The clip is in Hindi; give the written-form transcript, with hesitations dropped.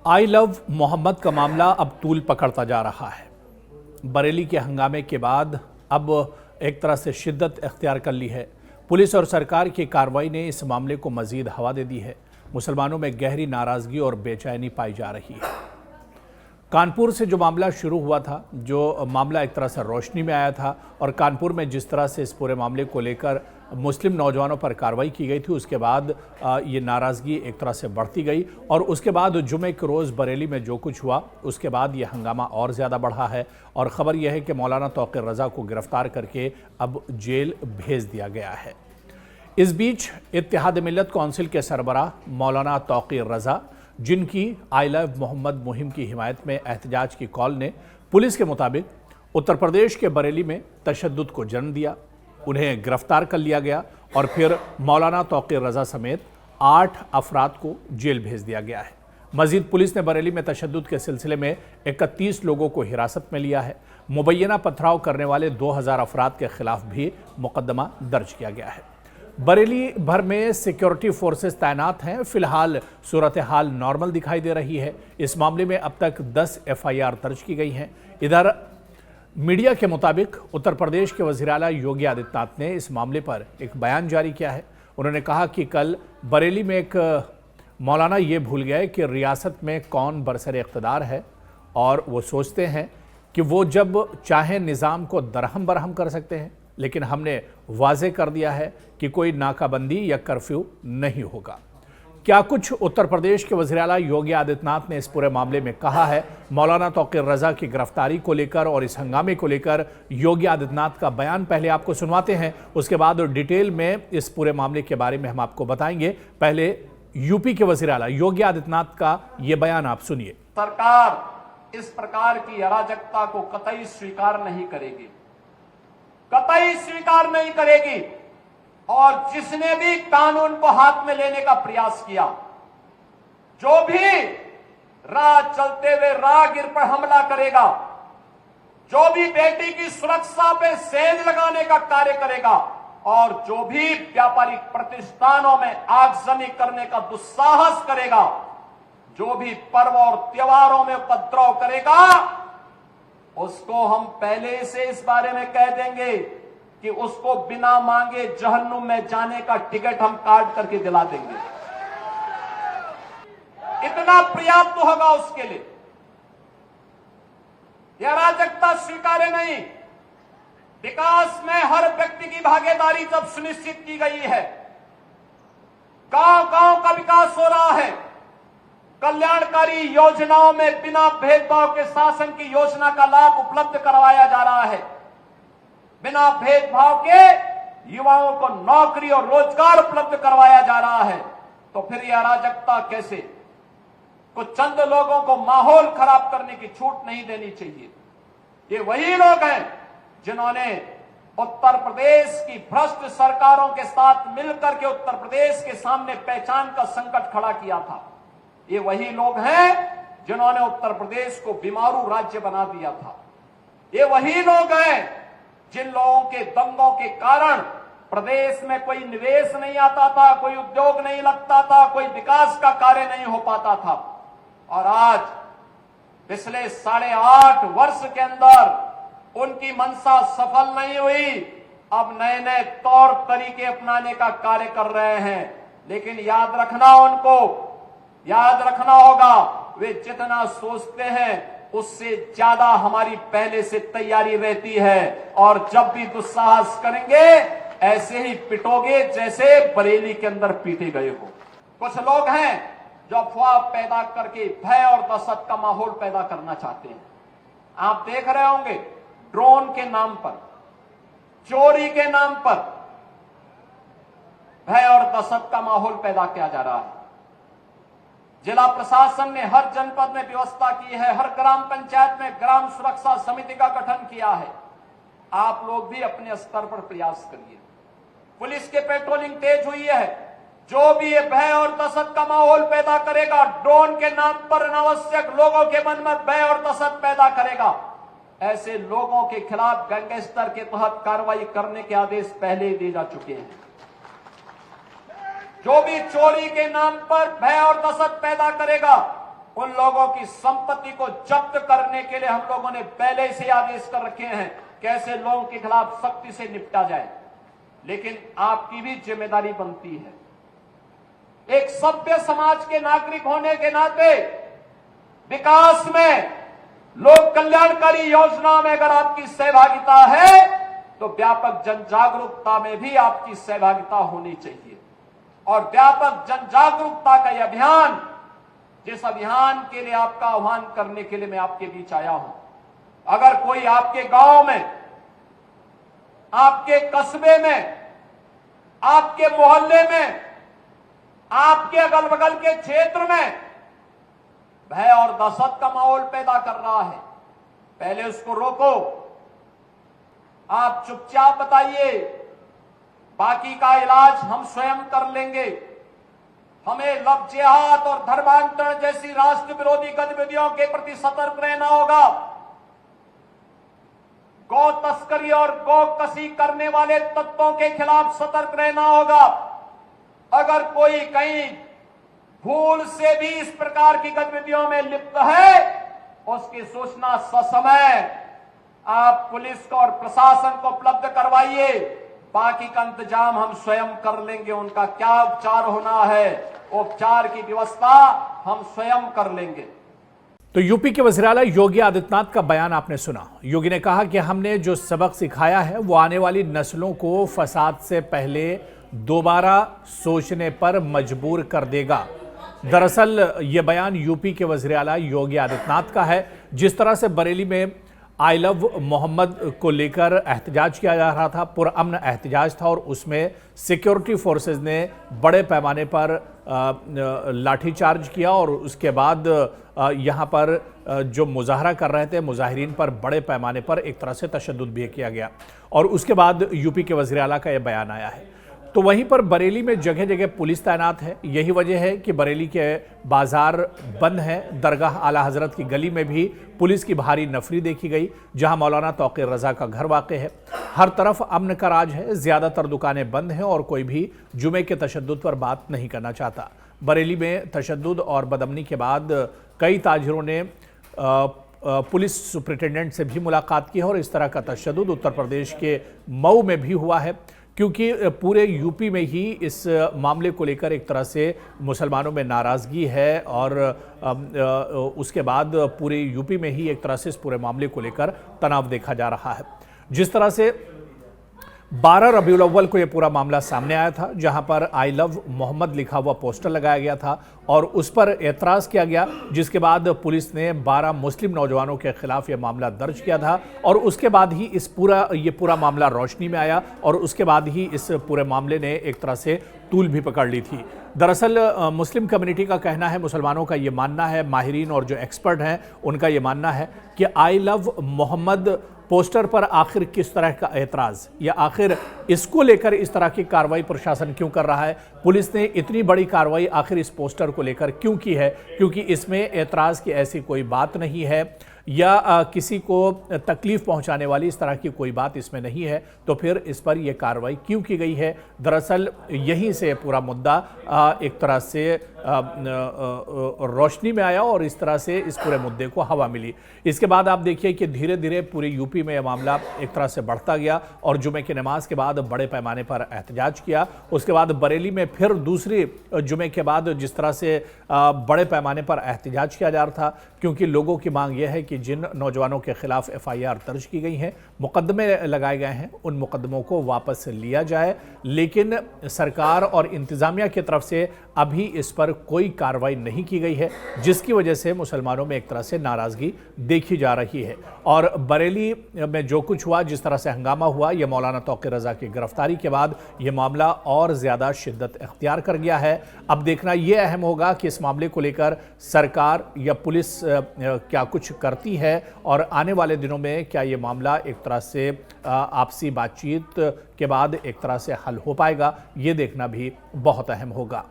आई लव मोहम्मद का मामला अब तूल पकड़ता जा रहा है। बरेली के हंगामे के बाद अब एक तरह से शिद्दत इख्तियार कर ली है। पुलिस और सरकार की कार्रवाई ने इस मामले को मजीद हवा दे दी है। मुसलमानों में गहरी नाराजगी और बेचैनी पाई जा रही है। कानपुर से जो मामला शुरू हुआ था, जो मामला एक तरह से रोशनी में आया था और कानपुर में जिस तरह से इस पूरे मामले को लेकर मुस्लिम नौजवानों पर कार्रवाई की गई थी, उसके बाद ये नाराज़गी एक तरह से बढ़ती गई और उसके बाद जुमे के रोज़ बरेली में जो कुछ हुआ उसके बाद ये हंगामा और ज़्यादा बढ़ा है। और ख़बर यह है कि मौलाना तौक़ीर रज़ा को गिरफ़्तार करके अब जेल भेज दिया गया है। इस बीच इत्तेहाद मिल्लत कौंसिल के सरबराह मौलाना तौक़ीर रज़ा, जिनकी आई लव मोहम्मद मुहिम की हिमायत में एहतजाज की कॉल ने पुलिस के मुताबिक उत्तर प्रदेश के बरेली में तशद्दुद को जन्म दिया। उन्हें गिरफ्तार कर लिया गया और फिर मौलाना तौक़ीर रज़ा समेत 8 अफराद को जेल भेज दिया गया है। मजीद पुलिस ने बरेली में तशद्दुद के सिलसिले में 31 लोगों को हिरासत में लिया है। मुबैना पथराव करने वाले 2000 अफराद के खिलाफ भी मुकदमा दर्ज किया गया है। बरेली भर में सिक्योरिटी फोर्सेस तैनात हैं। फिलहाल सूरत हाल नॉर्मल दिखाई दे रही है। इस मामले में अब तक 10 FIR दर्ज की गई हैं। इधर मीडिया के मुताबिक उत्तर प्रदेश के वज़ीर आला योगी आदित्यनाथ ने इस मामले पर एक बयान जारी किया है। उन्होंने कहा कि कल बरेली में एक मौलाना ये भूल गए कि रियासत में कौन बरसरे इक़्तिदार है और वो सोचते हैं कि वो जब चाहें निज़ाम को दरहम बरहम कर सकते हैं, लेकिन हमने वाज़े कर दिया है कि कोई नाकाबंदी या कर्फ्यू नहीं होगा। क्या कुछ उत्तर प्रदेश के वज़ीर आला योगी आदित्यनाथ ने इस पूरे मामले में कहा है? मौलाना तौक़ीर रज़ा की गिरफ्तारी को लेकर और इस हंगामे को लेकर योगी आदित्यनाथ का बयान पहले आपको सुनवाते हैं, उसके बाद डिटेल में इस पूरे मामले के बारे में हम आपको बताएंगे। पहले यूपी के वज़ीर आला योगी आदित्यनाथ का ये बयान आप सुनिए। सरकार इस प्रकार की अराजकता को कतई स्वीकार नहीं करेगी, कतई स्वीकार नहीं करेगी। और जिसने भी कानून को हाथ में लेने का प्रयास किया, जो भी राह चलते हुए राहगीर पर हमला करेगा, जो भी बेटी की सुरक्षा पे सेंध लगाने का कार्य करेगा और जो भी व्यापारिक प्रतिष्ठानों में आगजनी करने का दुस्साहस करेगा, जो भी पर्व और त्योहारों में उपद्रव करेगा, उसको हम पहले से इस बारे में कह देंगे कि उसको बिना मांगे जहन्नुम में जाने का टिकट हम काट करके दिला देंगे। इतना पर्याप्त होगा उसके लिए। यह अराजकता स्वीकार्य नहीं। विकास में हर व्यक्ति की भागीदारी जब सुनिश्चित की गई है, गांव-गांव का विकास हो रहा है, कल्याणकारी योजनाओं में बिना भेदभाव के शासन की योजना का लाभ उपलब्ध करवाया जा रहा है, बिना भेदभाव के युवाओं को नौकरी और रोजगार उपलब्ध करवाया जा रहा है, तो फिर यह अराजकता कैसे? कुछ चंद लोगों को माहौल खराब करने की छूट नहीं देनी चाहिए। ये वही लोग हैं जिन्होंने उत्तर प्रदेश की भ्रष्ट सरकारों के साथ मिलकर के उत्तर प्रदेश के सामने पहचान का संकट खड़ा किया था। ये वही लोग हैं जिन्होंने उत्तर प्रदेश को बीमारू राज्य बना दिया था। ये वही लोग हैं जिन लोगों के दंगों के कारण प्रदेश में कोई निवेश नहीं आता था, कोई उद्योग नहीं लगता था, कोई विकास का कार्य नहीं हो पाता था। और आज पिछले 8.5 वर्ष के अंदर उनकी मंशा सफल नहीं हुई। अब नए नए तौर तरीके अपनाने का कार्य कर रहे हैं, लेकिन याद रखना होगा, वे जितना सोचते हैं उससे ज्यादा हमारी पहले से तैयारी रहती है। और जब भी दुस्साहस करेंगे ऐसे ही पिटोगे जैसे बरेली के अंदर पीटे गए हो। कुछ लोग हैं जो अफवाह पैदा करके भय और दहशत का माहौल पैदा करना चाहते हैं। आप देख रहे होंगे ड्रोन के नाम पर, चोरी के नाम पर भय और दहशत का माहौल पैदा किया जा रहा है। जिला प्रशासन ने हर जनपद में व्यवस्था की है, हर ग्राम पंचायत में ग्राम सुरक्षा समिति का गठन किया है। आप लोग भी अपने स्तर पर प्रयास करिए। पुलिस के पेट्रोलिंग तेज हुई है। जो भी ये भय और दहशत का माहौल पैदा करेगा, ड्रोन के नाम पर अनावश्यक लोगों के मन में भय और दहशत पैदा करेगा, ऐसे लोगों के खिलाफ गैंगस्टर के तहत कार्रवाई करने के आदेश पहले ही दिए जा चुके हैं। जो भी चोरी के नाम पर भय और दहशत पैदा करेगा उन लोगों की संपत्ति को जब्त करने के लिए हम लोगों ने पहले से आदेश कर रखे हैं, कैसे लोगों के खिलाफ सख्ती से निपटा जाए। लेकिन आपकी भी जिम्मेदारी बनती है, एक सभ्य समाज के नागरिक होने के नाते विकास में, लोक कल्याणकारी योजनाओं में अगर आपकी सहभागिता है तो व्यापक जन जागरूकता में भी आपकी सहभागिता होनी चाहिए। और व्यापक जन जागरूकता का यह अभियान, जिस अभियान के लिए आपका आह्वान करने के लिए मैं आपके बीच आया हूं, अगर कोई आपके गांव में, आपके कस्बे में, आपके मोहल्ले में, आपके अगल बगल के क्षेत्र में भय और दहशत का माहौल पैदा कर रहा है, पहले उसको रोको। आप चुपचाप बताइए, बाकी का इलाज हम स्वयं कर लेंगे। हमें लव जिहाद और धर्मांतरण जैसी राष्ट्र विरोधी गतिविधियों के प्रति सतर्क रहना होगा। गौ तस्करी और गौ कसी करने वाले तत्वों के खिलाफ सतर्क रहना होगा। अगर कोई कहीं भूल से भी इस प्रकार की गतिविधियों में लिप्त है, उसकी सूचना ससमय आप पुलिस को और प्रशासन को उपलब्ध करवाइए। बाकी का इंतजाम हम स्वयं कर लेंगे। उनका क्या उपचार होना है, उपचार की व्यवस्था हम स्वयं कर लेंगे। तो यूपी के वज़ीर-ए-आला योगी आदित्यनाथ का बयान आपने सुना। योगी ने कहा कि हमने जो सबक सिखाया है वो आने वाली नस्लों को फसाद से पहले दोबारा सोचने पर मजबूर कर देगा। दरअसल ये बयान यूपी के वज़ीर-ए-आला योगी आदित्यनाथ का है। जिस तरह से बरेली में आई लव मोहम्मद को लेकर एहतजाज किया जा रहा था, पुरअमन एहतजाज था, और उसमें सिक्योरिटी फोर्सेस ने बड़े पैमाने पर लाठीचार्ज किया और उसके बाद यहाँ पर जो मुजाहरा कर रहे थे मुजाहिरीन पर बड़े पैमाने पर एक तरह से तशद्दुद भी किया गया, और उसके बाद यूपी के वज़ीर-ए-आला का यह बयान आया है। तो वहीं पर बरेली में जगह जगह पुलिस तैनात है। यही वजह है कि बरेली के बाजार बंद हैं। दरगाह आला हजरत की गली में भी पुलिस की भारी नफरी देखी गई, जहां मौलाना तौक़ीर रज़ा का घर वाक़ है। हर तरफ अमन का राज है। ज़्यादातर दुकानें बंद हैं और कोई भी जुमे के तशद्दुद पर बात नहीं करना चाहता। बरेली में तशद्दुद और बदअमनी के बाद कई ताजिरों ने पुलिस सुपरिटेंडेंट से भी मुलाकात की है, और इस तरह का तशद्दुद उत्तर प्रदेश के मऊ में भी हुआ है, क्योंकि पूरे यूपी में ही इस मामले को लेकर एक तरह से मुसलमानों में नाराज़गी है, और उसके बाद पूरे यूपी में ही एक तरह से इस पूरे मामले को लेकर तनाव देखा जा रहा है। जिस तरह से 12 रबीउल अव्वल को यह पूरा मामला सामने आया था, जहां पर आई लव मोहम्मद लिखा हुआ पोस्टर लगाया गया था और उस पर एतराज़ किया गया, जिसके बाद पुलिस ने 12 मुस्लिम नौजवानों के खिलाफ यह मामला दर्ज किया था, और उसके बाद ही ये पूरा मामला रोशनी में आया, और उसके बाद ही इस पूरे मामले ने एक तरह से तूल भी पकड़ ली थी। दरअसल मुस्लिम कम्युनिटी का कहना है, मुसलमानों का ये मानना है, माहिरीन और जो एक्सपर्ट हैं उनका ये मानना है कि आई लव मोहम्मद पोस्टर पर आखिर किस तरह का एतराज़, या आखिर इसको लेकर इस तरह की कार्रवाई प्रशासन क्यों कर रहा है, पुलिस ने इतनी बड़ी कार्रवाई आखिर इस पोस्टर को लेकर क्यों की है, क्योंकि इसमें एतराज़ की ऐसी कोई बात नहीं है, या किसी को तकलीफ़ पहुंचाने वाली इस तरह की कोई बात इसमें नहीं है, तो फिर इस पर यह कार्रवाई क्यों की गई है। दरअसल यहीं से पूरा मुद्दा एक तरह से रोशनी में आया, और इस तरह से इस पूरे मुद्दे को हवा मिली। इसके बाद आप देखिए कि धीरे धीरे पूरे यूपी में यह मामला एक तरह से बढ़ता गया, और जुमे की नमाज के बाद बड़े पैमाने पर एहतजाज किया। उसके बाद बरेली में फिर दूसरी जुमे के बाद जिस तरह से बड़े पैमाने पर एहतजाज किया जा रहा था, क्योंकि लोगों की मांग यह है कि जिन नौजवानों के खिलाफ FIR दर्ज की गई हैं, मुकदमे लगाए गए हैं, उन मुकदमों को वापस लिया जाए। लेकिन सरकार और इंतजामिया की तरफ से अभी इस पर कोई कार्रवाई नहीं की गई है, जिसकी वजह से मुसलमानों में एक तरह से नाराज़गी देखी जा रही है। और बरेली में जो कुछ हुआ, जिस तरह से हंगामा हुआ, यह मौलाना तौक़ीर रज़ा की गिरफ्तारी के बाद यह मामला और ज़्यादा शिद्दत इख्तियार कर गया है। अब देखना यह अहम होगा कि इस मामले को लेकर सरकार या पुलिस क्या कुछ करती है, और आने वाले दिनों में क्या ये मामला एक तरह से आपसी बातचीत के बाद एक तरह से हल हो पाएगा, ये देखना भी बहुत अहम होगा।